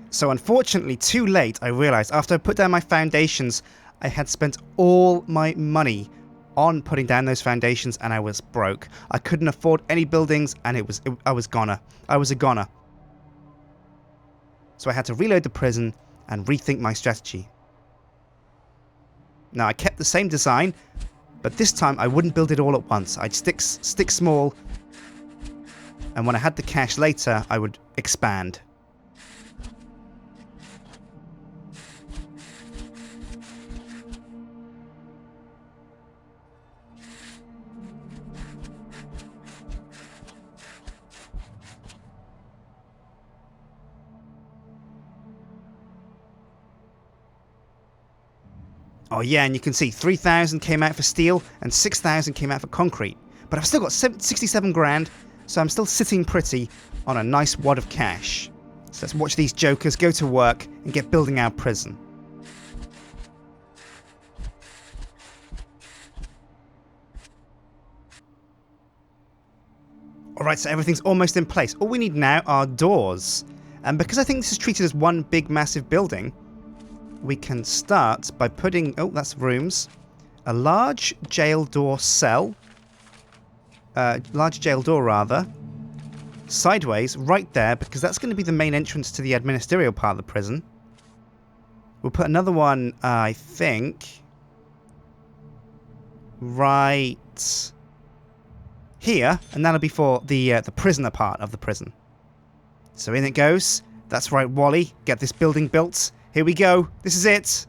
So unfortunately, too late, I realized after I put down my foundations, I had spent all my money on putting down those foundations and I was broke. I couldn't afford any buildings and I was a goner. So I had to reload the prison and rethink my strategy. Now I kept the same design, but this time I wouldn't build it all at once. I'd stick small, and when I had the cash later, I would expand. Oh yeah, and you can see 3,000 came out for steel and 6,000 came out for concrete. But I've still got 67 grand, so I'm still sitting pretty on a nice wad of cash. So let's watch these jokers go to work and get building our prison. Alright, so everything's almost in place. All we need now are doors. And because I think this is treated as one big massive building, we can start by putting, oh, that's rooms, a large jail door cell, sideways, right there, because that's going to be the main entrance to the administrative part of the prison. We'll put another one, I think, right here, and that'll be for the prisoner part of the prison. So in it goes. That's right, Wally, get this building built. Here we go. This is it.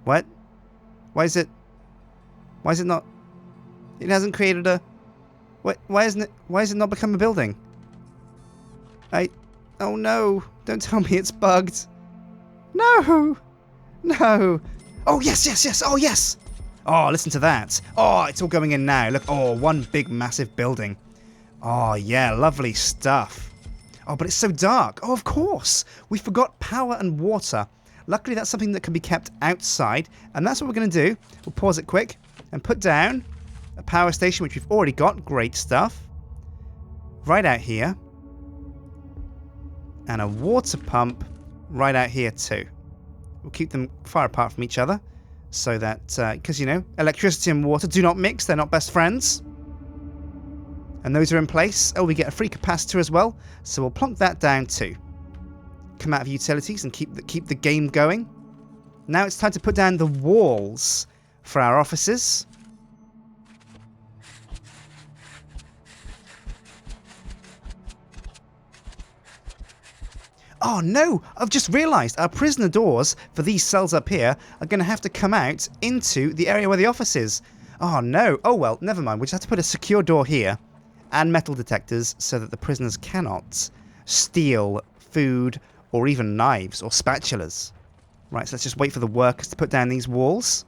What? Why is it not? It hasn't created a... What? Why has it not become a building? Oh no. Don't tell me it's bugged. No. No. Oh, yes. Oh, yes. Oh, listen to that. Oh, it's all going in now. Look. Oh, one big massive building. Oh, yeah. Lovely stuff. Oh, but it's so dark. Oh, of course. We forgot power and water. Luckily, that's something that can be kept outside. And that's what we're going to do. We'll pause it quick and put down a power station, which we've already got. Great stuff. Right out here. And a water pump right out here too. We'll keep them far apart from each other. So that, because, you know, electricity and water do not mix. They're not best friends. And those are in place. Oh, we get a free capacitor as well. So we'll plonk that down too. Come out of utilities and keep the game going. Now it's time to put down the walls for our offices. Oh no! I've just realised our prisoner doors for these cells up here are going to have to come out into the area where the office is. Oh no! Oh well, never mind. We'll just have to put a secure door here and metal detectors so that the prisoners cannot steal food or even knives or spatulas. Right, so let's just wait for the workers to put down these walls.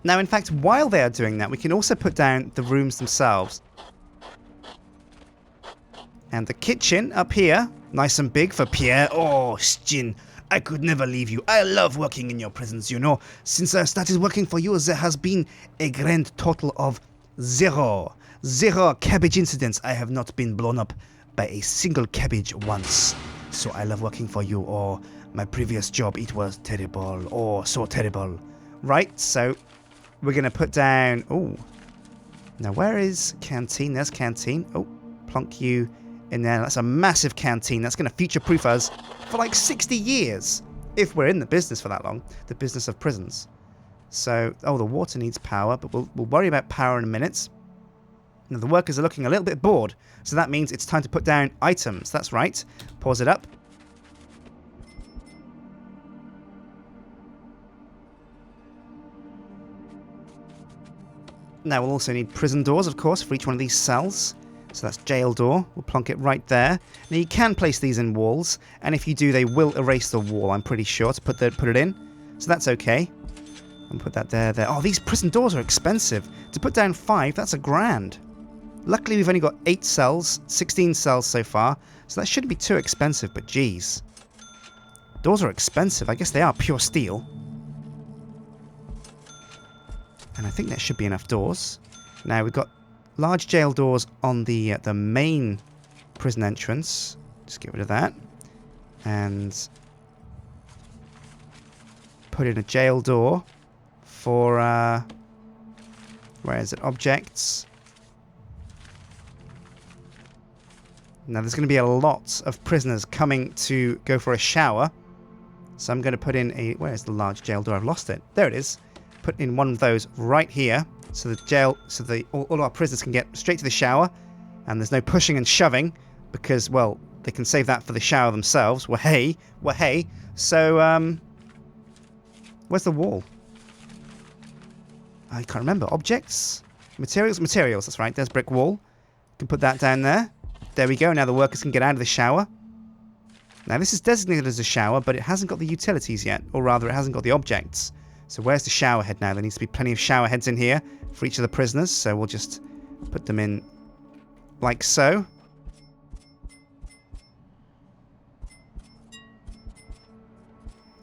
Now, in fact, while they are doing that, we can also put down the rooms themselves. And the kitchen up here, nice and big for Pierre. Oh, Sjin, I could never leave you. I love working in your prisons, you know. Since I started working for you, there has been a grand total of zero cabbage incidents. I have not been blown up by a single cabbage once. So I love working for you. Oh, my previous job, it was terrible. Oh, so terrible. Right, so we're going to put down... Oh, now where is canteen? There's canteen. Oh, plonk you in there. That's a massive canteen. That's going to future-proof us for like 60 years. If we're in the business for that long. The business of prisons. So, oh, the water needs power, but we'll worry about power in a minute. Now, the workers are looking a little bit bored. So that means it's time to put down items. That's right. Pause it up. Now, we'll also need prison doors, of course, for each one of these cells. So that's jail door. We'll plonk it right there. Now, you can place these in walls, and if you do, they will erase the wall, I'm pretty sure, to put it in. So that's okay. And put that there. Oh, these prison doors are expensive. To put down 5, that's $1,000. Luckily, we've only got 8 cells, 16 cells so far, so that shouldn't be too expensive, but geez. Doors are expensive. I guess they are pure steel. And I think that should be enough doors. Now, we've got large jail doors on the main prison entrance. Just get rid of that. And put in a jail door for, where is it? Objects. Now there's going to be a lot of prisoners coming to go for a shower. So I'm going to put in a... Where's the large jail door? I've lost it. There it is. Put in one of those right here. So the jail... So all our prisoners can get straight to the shower. And there's no pushing and shoving. Because, well, they can save that for the shower themselves. Well, hey. So, where's the wall? I can't remember. Objects? Materials? Materials, that's right. There's brick wall. Can put that down there. There we go. Now the workers can get out of the shower. Now this is designated as a shower, but it hasn't got the utilities yet. Or rather, it hasn't got the objects. So where's the shower head now? There needs to be plenty of shower heads in here for each of the prisoners. So we'll just put them in like so.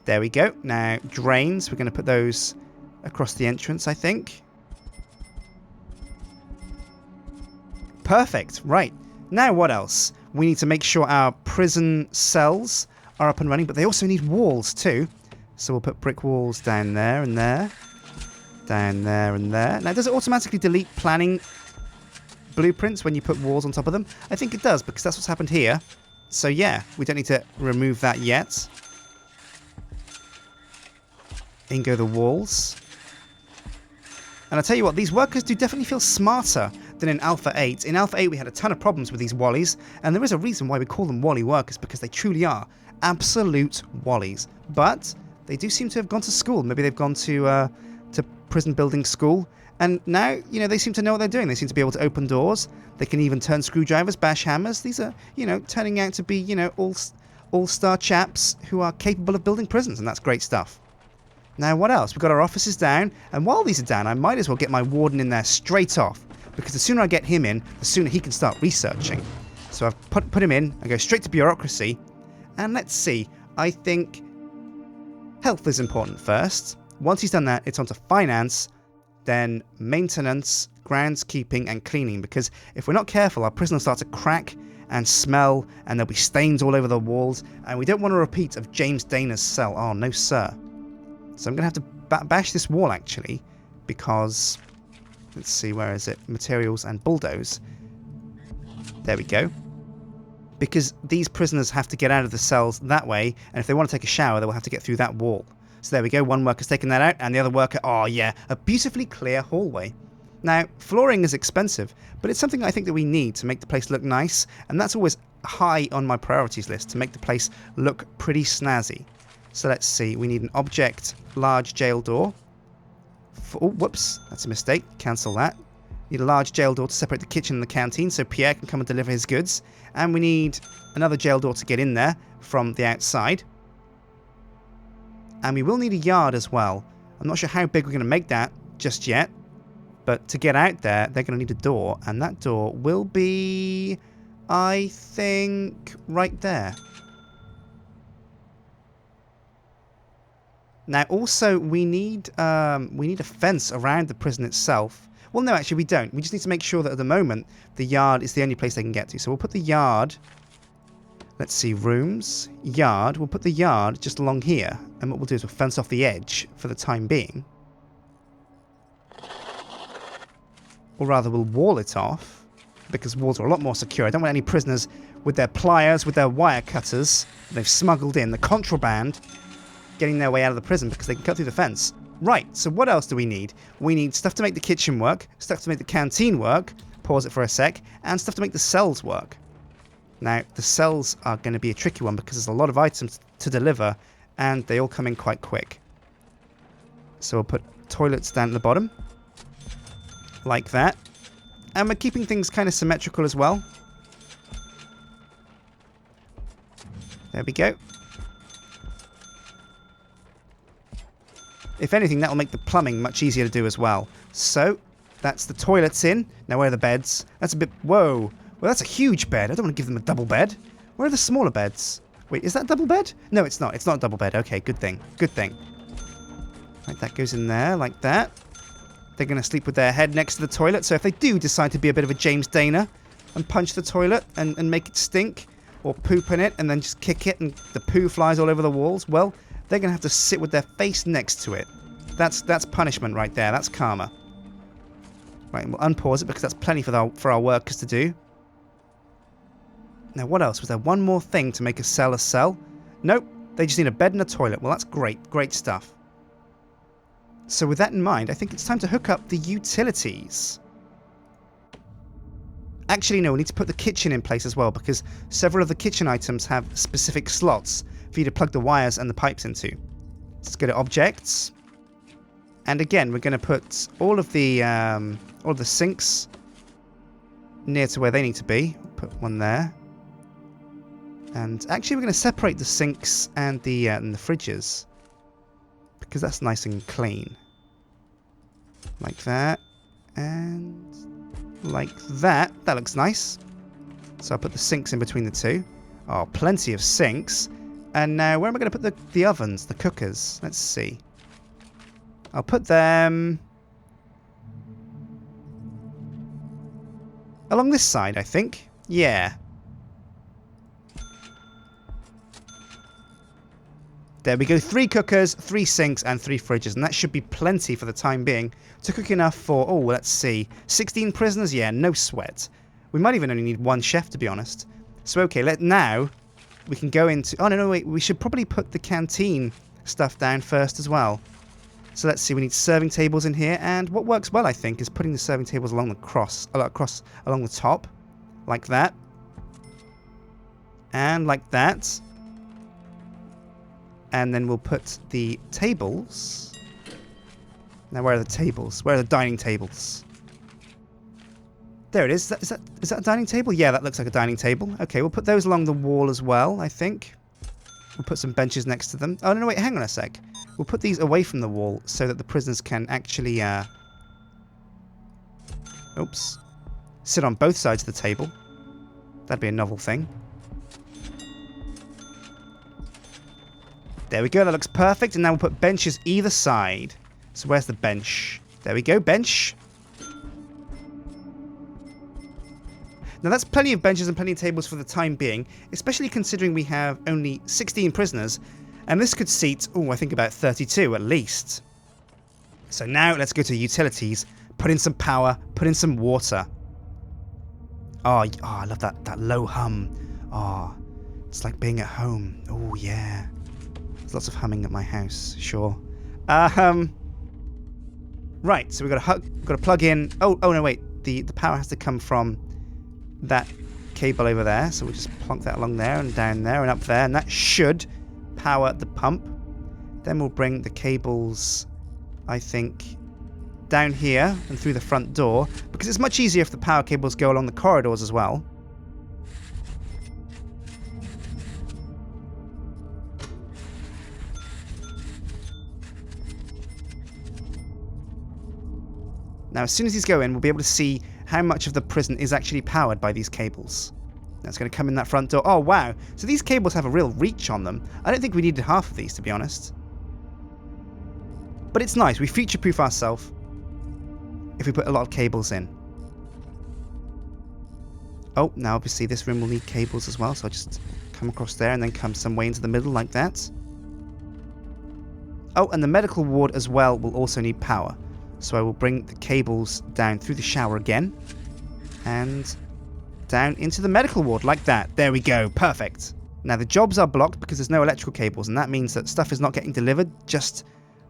There we go. Now, drains. We're going to put those across the entrance, I think. Perfect. Right. Now, what else? We need to make sure our prison cells are up and running, but they also need walls too. So we'll put brick walls down there and there. Down there and there. Now, does it automatically delete planning blueprints when you put walls on top of them? I think it does, because that's what's happened here. So yeah, we don't need to remove that yet. In go the walls. And I'll tell you what, these workers do definitely feel smarter than in Alpha 8. In Alpha 8, we had a ton of problems with these Wallies, and there is a reason why we call them Wally workers, because they truly are absolute Wallies. But they do seem to have gone to school. Maybe they've gone to prison building school, and now, you know, they seem to know what they're doing. They seem to be able to open doors. They can even turn screwdrivers, bash hammers. These are, you know, turning out to be, you know, all-star chaps who are capable of building prisons, and that's great stuff. Now, what else? We've got our officers down, and while these are down, I might as well get my warden in there straight off, because the sooner I get him in, the sooner he can start researching. So I've put him in, I go straight to bureaucracy, and let's see, I think health is important first. Once he's done that, it's on to finance, then maintenance, groundskeeping, and cleaning, because if we're not careful, our prison will start to crack and smell, and there'll be stains all over the walls, and we don't want a repeat of James Dana's cell. Oh, no, sir. So I'm going to have to bash this wall, actually, because... Let's see, where is it? Materials and bulldoze. There we go. Because these prisoners have to get out of the cells that way, and if they want to take a shower, they will have to get through that wall. So there we go, one worker's taken that out, and the other worker... Oh, yeah, a beautifully clear hallway. Now, flooring is expensive, but it's something I think that we need to make the place look nice, and that's always high on my priorities list, to make the place look pretty snazzy. So let's see, we need an object, large jail door. Oh, whoops, that's a mistake. Cancel that. Need a large jail door to separate the kitchen and the canteen so Pierre can come and deliver his goods. And we need another jail door to get in there from the outside. And we will need a yard as well. I'm not sure how big we're going to make that just yet. But to get out there, they're going to need a door. And that door will be, I think, right there. Now, also, we need a fence around the prison itself. Well, no, actually, we don't. We just need to make sure that at the moment, the yard is the only place they can get to. So we'll put the yard... Let's see, rooms, yard. We'll put the yard just along here. And what we'll do is we'll fence off the edge for the time being. Or rather, we'll wall it off, because walls are a lot more secure. I don't want any prisoners with their pliers, with their wire cutters they've smuggled in, the contraband, getting their way out of the prison because they can cut through the fence. Right, so what else do we need? We need stuff to make the kitchen work, stuff to make the canteen work, pause it for a sec, and stuff to make the cells work. Now, the cells are going to be a tricky one because there's a lot of items to deliver, and they all come in quite quick. So we'll put toilets down at the bottom, like that. And we're keeping things kind of symmetrical as well. There we go. If anything, that will make the plumbing much easier to do as well. So, that's the toilets in. Now, where are the beds? That's a bit... Whoa. Well, that's a huge bed. I don't want to give them a double bed. Where are the smaller beds? Wait, is that a double bed? No, it's not. It's not a double bed. Okay, good thing. Good thing. Right, that goes in there, like that. they're going to sleep with their head next to the toilet. So if they do decide to be a bit of a James Dana and punch the toilet and make it stink, or poop in it and then just kick it and the poo flies all over the walls, well, they're going to have to sit with their face next to it. That's punishment right there. That's karma. Right, we'll unpause it because that's plenty for our workers to do. Now, what else? Was there one more thing to make a cell? Nope. They just need a bed and a toilet. Well, that's great. Great stuff. So with that in mind, I think it's time to hook up the utilities. Actually, no, we need to put the kitchen in place as well because several of the kitchen items have specific slots for you to plug the wires and the pipes into. Let's go to objects. And again, we're going to put all of the sinks near to where they need to be. Put one there. And actually, we're going to separate the sinks and the fridges because that's nice and clean. Like that. And like that. That looks nice. So I'll put the sinks in between the two. Oh, plenty of sinks. And now, where am I going to put the ovens, the cookers? Let's see. I'll put them along this side, I think. Yeah. There we go. 3 cookers, 3 sinks, and 3 fridges. And that should be plenty for the time being to cook enough for, oh, let's see, 16 prisoners? Yeah, no sweat. We might even only need 1 chef, to be honest. So, okay, now we can go into... Oh, no, wait. We should probably put the canteen stuff down first as well. So let's see. We need serving tables in here. And what works well, I think, is putting the serving tables along the along the top. Like that. And like that. And then we'll put the tables. Now, where are the tables? Where are the dining tables? There it is. Is that a dining table? Yeah, that looks like a dining table. Okay, we'll put those along the wall as well, I think. We'll put some benches next to them. Oh, no, wait, hang on a sec. We'll put these away from the wall so that the prisoners can actually, sit on both sides of the table. That'd be a novel thing. There we go, that looks perfect. And now we'll put benches either side. So where's the bench? There we go, bench. Now that's plenty of benches and plenty of tables for the time being, especially considering we have only 16 prisoners. And this could seat, I think about 32 at least. So now let's go to utilities, put in some power, put in some water. Oh, I love that low hum. Oh, it's like being at home. Oh, yeah. There's lots of humming at my house, sure. Right, so we've got to plug in... Oh, no, wait. The power has to come from that cable over there. So we'll just plonk that along there and down there and up there. And that should power the pump. Then we'll bring the cables, I think, down here and through the front door. Because it's much easier if the power cables go along the corridors as well. Now, as soon as these go in, we'll be able to see how much of the prison is actually powered by these cables. That's going to come in that front door. Oh, wow. So these cables have a real reach on them. I don't think we needed half of these, to be honest. But it's nice. We future-proof ourselves if we put a lot of cables in. Oh, now obviously this room will need cables as well. So I'll just come across there and then come some way into the middle like that. Oh, and the medical ward as well will also need power. So I will bring the cables down through the shower again. And down into the medical ward like that. There we go. Perfect. Now the jobs are blocked because there's no electrical cables. And that means that stuff is not getting delivered just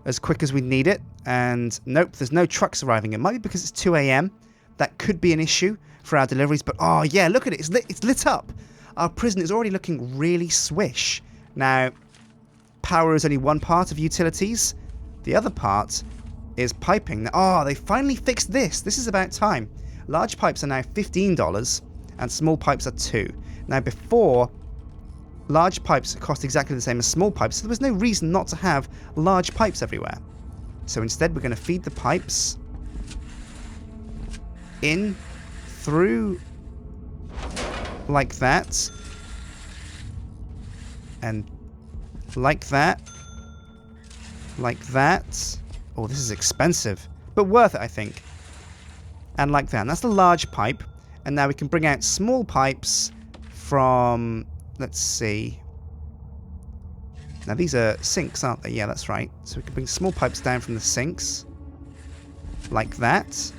as quick as we need it. And nope, there's no trucks arriving. It might be because it's 2 a.m. That could be an issue for our deliveries. But oh yeah, look at it. It's lit up. Our prison is already looking really swish. Now, power is only one part of utilities. The other part is piping. Oh, they finally fixed this. This is about time. Large pipes are now $15 and small pipes are $2. Now before, large pipes cost exactly the same as small pipes, so there was no reason not to have large pipes everywhere. So instead we're going to feed the pipes in through like that and like that. Like that. Oh, this is expensive. but worth it, I think. And like that. And that's the large pipe. And now we can bring out small pipes from... Let's see. Now these are sinks, aren't they? Yeah, that's right. So we can bring small pipes down from the sinks. Like that.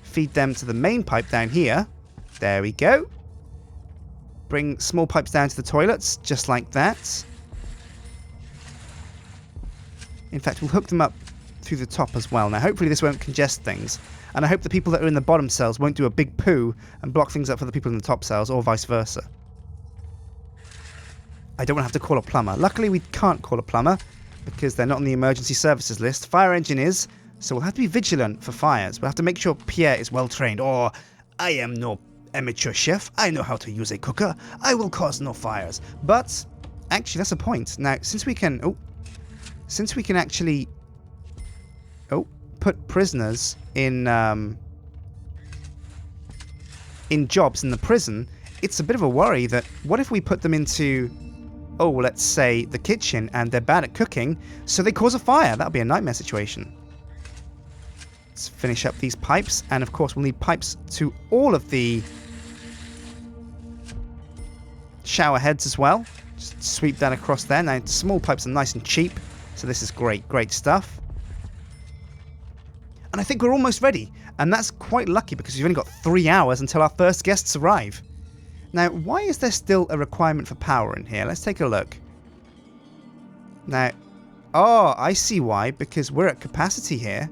Feed them to the main pipe down here. There we go. Bring small pipes down to the toilets, just like that. In fact, we'll hook them up through the top as well. Now, hopefully this won't congest things. And I hope the people that are in the bottom cells won't do a big poo and block things up for the people in the top cells, or vice versa. I don't want to have to call a plumber. Luckily, we can't call a plumber because they're not on the emergency services list. Fire engine is, so we'll have to be vigilant for fires. We'll have to make sure Pierre is well trained. Or, I am no amateur chef. I know how to use a cooker. I will cause no fires. But, actually, that's a point. Now, since we can actually put prisoners in jobs in the prison, it's a bit of a worry that what if we put them into, let's say the kitchen, and they're bad at cooking, so they cause a fire? That would be a nightmare situation. Let's finish up these pipes, and of course we'll need pipes to all of the shower heads as well. Just sweep that across there. Now, small pipes are nice and cheap, so this is great stuff. And I think we're almost ready. And that's quite lucky because we've only got 3 hours until our first guests arrive. Now, why is there still a requirement for power in here? Let's take a look. Now, I see why. Because we're at capacity here.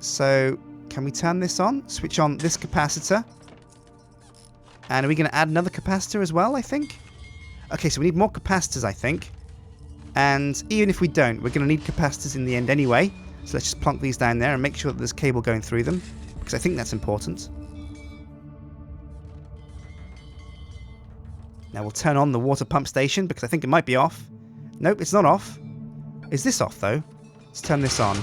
So, can we turn this on? Switch on this capacitor. And are we going to add another capacitor as well, I think? Okay, so we need more capacitors, I think. And even if we don't, we're going to need capacitors in the end anyway. So let's just plonk these down there and make sure that there's cable going through them, because I think that's important. Now we'll turn on the water pump station, because I think it might be off. Nope, it's not off. Is this off, though? Let's turn this on.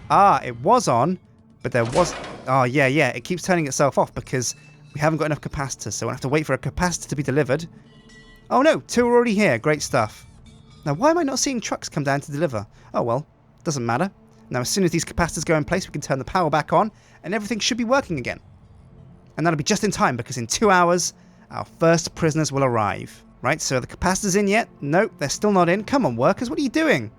Ah, it was on, but there was... Oh, yeah, it keeps turning itself off, because we haven't got enough capacitors, so we'll have to wait for a capacitor to be delivered. Oh, no, 2 are already here. Great stuff. Now, why am I not seeing trucks come down to deliver? Oh, well, doesn't matter. Now, as soon as these capacitors go in place, we can turn the power back on, and everything should be working again. And that'll be just in time, because in 2 hours, our first prisoners will arrive. Right, so are the capacitors in yet? Nope, they're still not in. Come on, workers, what are you doing?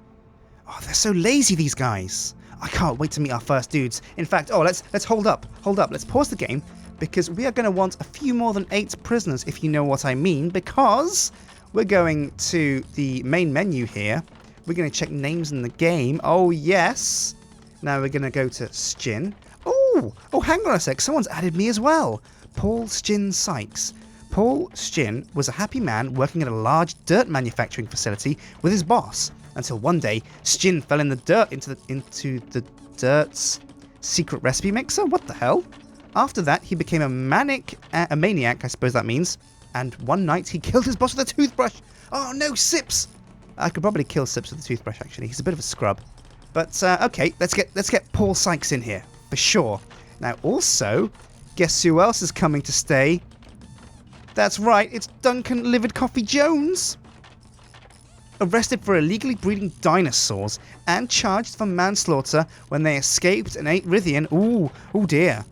Oh, they're so lazy, these guys. I can't wait to meet our first dudes. In fact, let's hold up. Let's pause the game, because we are going to want a few more than 8 prisoners, if you know what I mean, because we're going to the main menu here. We're going to check names in the game. Oh, yes. Now we're going to go to Sjin. Oh, hang on a sec. Someone's added me as well. Paul Sjin Sykes. Paul Sjin was a happy man working at a large dirt manufacturing facility with his boss, until one day Sjin fell in the dirt into the dirt's secret recipe mixer. What the hell? After that, he became a maniac, I suppose that means, and one night he killed his boss with a toothbrush. Oh no, Sips! I could probably kill Sips with a toothbrush, actually. He's a bit of a scrub. But, okay, let's get Paul Sykes in here, for sure. Now, also, guess who else is coming to stay? That's right, it's Duncan Livid Coffee Jones! Arrested for illegally breeding dinosaurs and charged for manslaughter when they escaped and ate Rithian. Oh dear.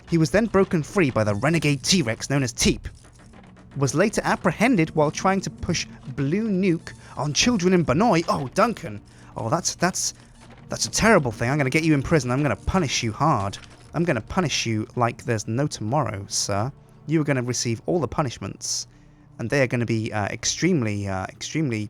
He was then broken free by the renegade T-Rex known as Teep. Was later apprehended while trying to push Blue Nuke on children in Banoi. Oh, Duncan. Oh, that's a terrible thing. I'm going to get you in prison. I'm going to punish you hard. I'm going to punish you like there's no tomorrow, sir. You are going to receive all the punishments, and they are going to be extremely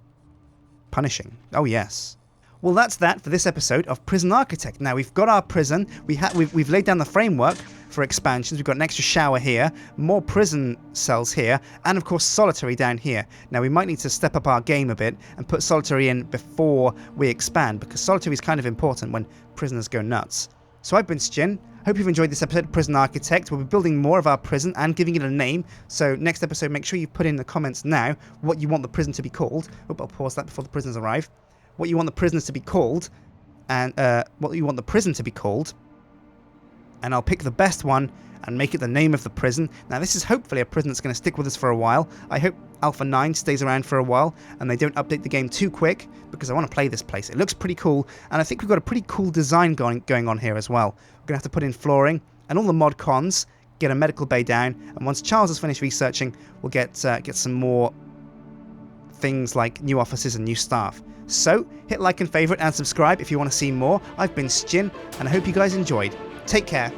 punishing. Oh, yes. Well, that's that for this episode of Prison Architect. Now, we've got our prison. We've laid down the framework for expansions. We've got an extra shower here, more prison cells here, and of course solitary down here. Now, we might need to step up our game a bit and put solitary in before we expand, because solitary is kind of important when prisoners go nuts. So I've been Sjin. Hope you've enjoyed this episode of Prison Architect. We'll be building more of our prison and giving it a name. So next episode, make sure you put in the comments now what you want the prison to be called. I'll pause that before the prisoners arrive. What you want the prisoners to be called, and what you want the prison to be called. and I'll pick the best one and make it the name of the prison. Now, this is hopefully a prison that's going to stick with us for a while. I hope Alpha 9 stays around for a while and they don't update the game too quick, because I want to play this place. It looks pretty cool, and I think we've got a pretty cool design going on here as well. We're going to have to put in flooring and all the mod cons, get a medical bay down, and once Charles has finished researching, we'll get some more things like new offices and new staff. So, hit like and favourite and subscribe if you want to see more. I've been Sjin, and I hope you guys enjoyed. Take care.